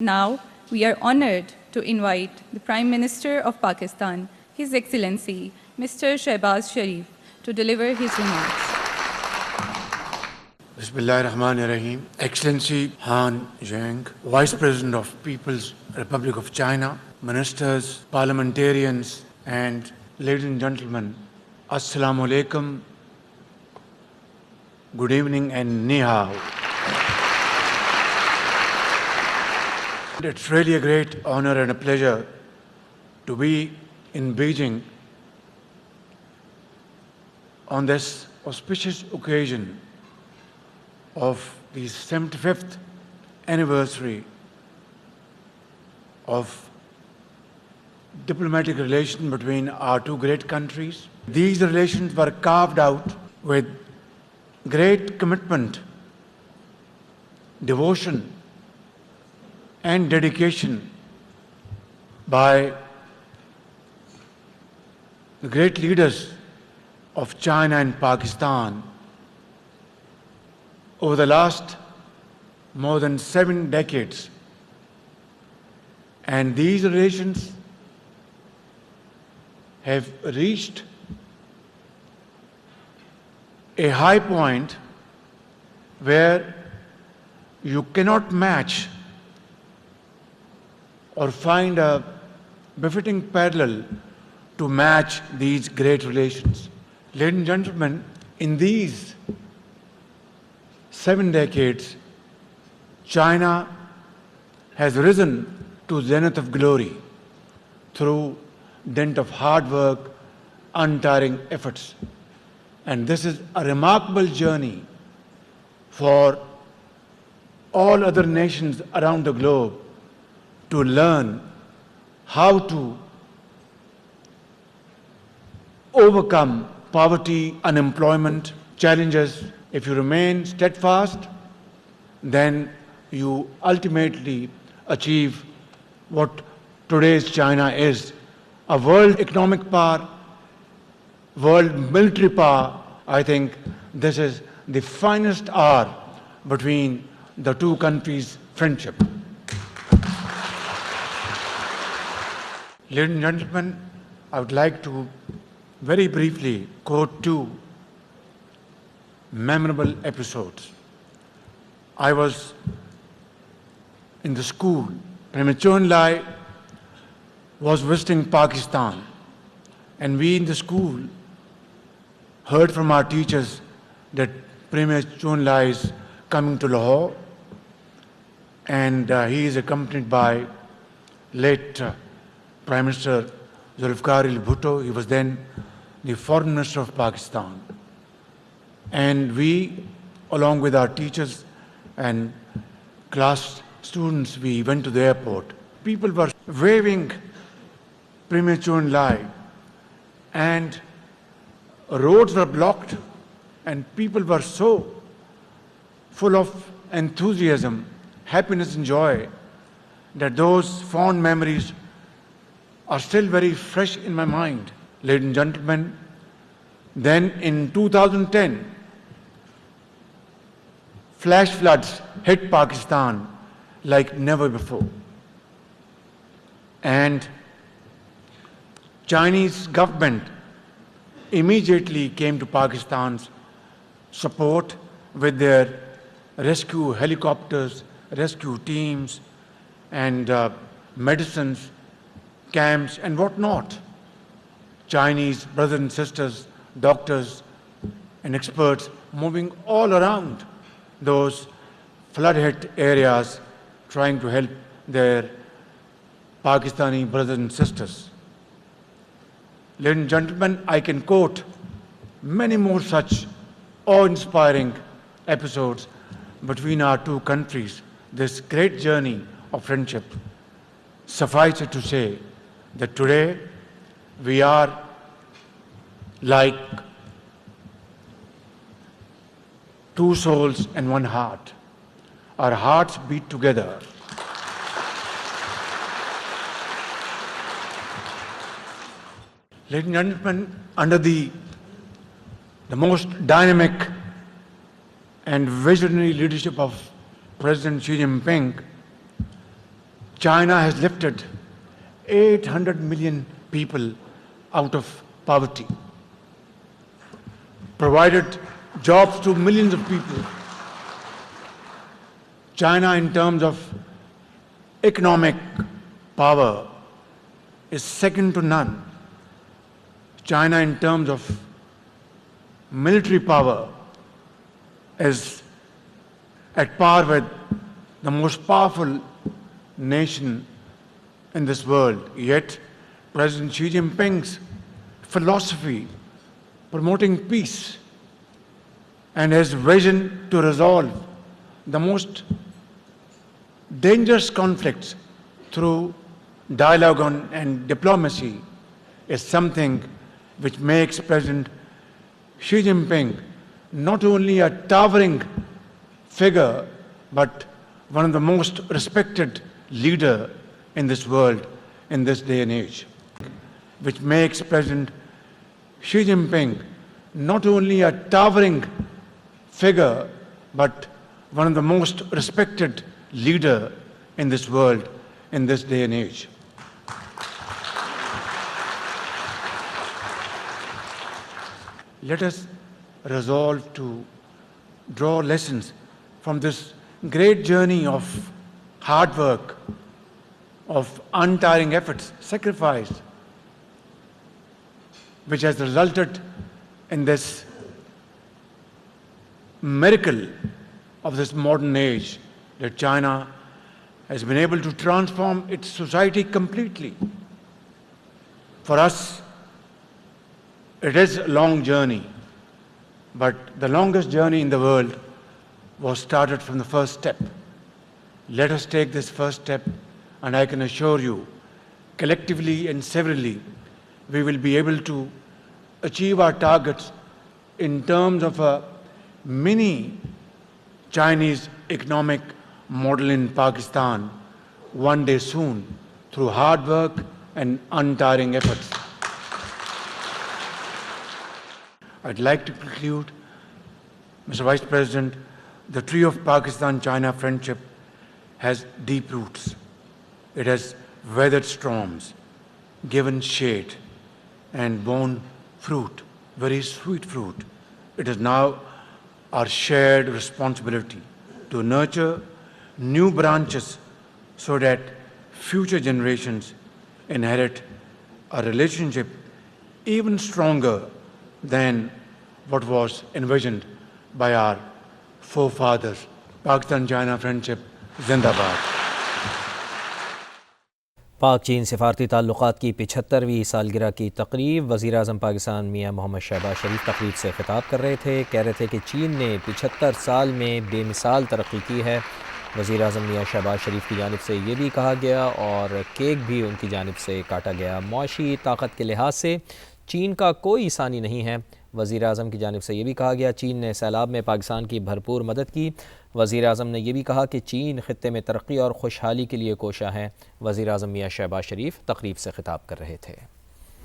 Now, we are honored to invite the Prime Minister of Pakistan, His Excellency, Mr. Shehbaz Sharif, to deliver his remarks. Bismillahirrahmanirrahim. Excellency Han Zheng, Vice President of People's Republic of China, ministers, parliamentarians, and ladies and gentlemen, Assalamu alaikum, good evening and ni hao. It's really a great honor and a pleasure to be in Beijing on this auspicious occasion of the 75th anniversary of diplomatic relation between our two great countries. These relations were carved out with great commitment, devotion, and dedication by the great leaders of China and Pakistan over the last more than 7 decades. And these relations have reached a high point where you cannot match or find a befitting parallel to match these great relations. Ladies and gentlemen, in these 7 decades, China has risen to zenith of glory through dint of hard work, untiring efforts. And this is a remarkable journey for all other nations around the globe to learn how to overcome poverty, unemployment, challenges. If you remain steadfast, then you ultimately achieve what today's China is, a world economic power, world military power. I think this is the finest hour between the two countries' friendship. Ladies and gentlemen, I would like to very briefly quote 2 memorable episodes. I was in the school. Premier Chou En-lai was visiting Pakistan, and we in the school heard from our teachers that Premier Chou En-lai is coming to Lahore, and he is accompanied by late Prime Minister Zulfikar Ali Bhutto. He was then the Foreign Minister of Pakistan. And we, along with our teachers and class students, we went to the airport. People were waving Premier Chou En-lai, and roads were blocked, and people were so full of enthusiasm, happiness and joy that those fond memories are still very fresh in my mind. Ladies and gentlemen, then in 2010, flash floods hit Pakistan like never before. And Chinese government immediately came to Pakistan's support with their rescue helicopters, rescue teams, and medicines, camps, and whatnot. Chinese brothers and sisters, doctors, and experts moving all around those flood-hit areas, trying to help their Pakistani brothers and sisters. Ladies and gentlemen, I can quote many more such awe-inspiring episodes between our two countries, this great journey of friendship. Suffice it to say that today we are like two souls and one heart. Our hearts beat together. Ladies and gentlemen, under the most dynamic and visionary leadership of President Xi Jinping, China has lifted 800 million people out of poverty, provided jobs to millions of people. China, in terms of economic power, is second to none. China, in terms of military power, is at par with the most powerful nation in this world. Yet, President Xi Jinping's philosophy promoting peace and his vision to resolve the most dangerous conflicts through dialogue and diplomacy is something which makes President Xi Jinping not only a towering figure, but one of the most respected leader in this world in this day and age. Which makes President Xi Jinping not only a towering figure, but one of the most respected leader in this world in this day and age. Let us resolve to draw lessons from this great journey of hard work, of untiring efforts, sacrifice, which has resulted in this miracle of this modern age, that China has been able to transform its society completely. For us, it is a long journey, but the longest journey in the world was started from the first step. Let us take this first step, and I can assure you, collectively and severally, we will be able to achieve our targets in terms of a mini Chinese economic model in Pakistan one day soon, through hard work and untiring efforts. I'd like to conclude, Mr. Vice President, the tree of Pakistan-China friendship has deep roots. It has weathered storms, given shade, and borne fruit, very sweet fruit. It is now our shared responsibility to nurture new branches so that future generations inherit a relationship even stronger than what was envisioned by our forefathers. Pakistan-China friendship, Zindabad. पाक चीन सिफारती ताल्लुक़ात की 75वीं सालगिरह की तकरीब वज़ीर-ए-आज़म पाकिस्तान मियां मोहम्मद शहबाज शरीफ तकरीब से ख़िताब कर रहे थे। कह रहे थे कि चीन ने 75 साल में बेमिसाल तरक्की की है। वज़ीर-ए-आज़म मियां शहबाज शरीफ की जानिब से ये भी कहा गया और केक भी उनकी जानिब से काटा गया। मुआशी ताकत के लिहाज से चीन का कोई सानी नहीं है। वज़ीर-ए-आज़म की जानिब से ये भी कहा गया चीन ने सैलाब में पाकिस्तान की भरपूर मदद की। वज़ीर-ए-आज़म ने यह भी कहा कि चीन ख़ित्ते में तरक्की और खुशहाली के लिए कोशा है। वज़ीर-ए-आज़म मियां शहबाज शरीफ तकरीब से ख़िताब कर रहे थे।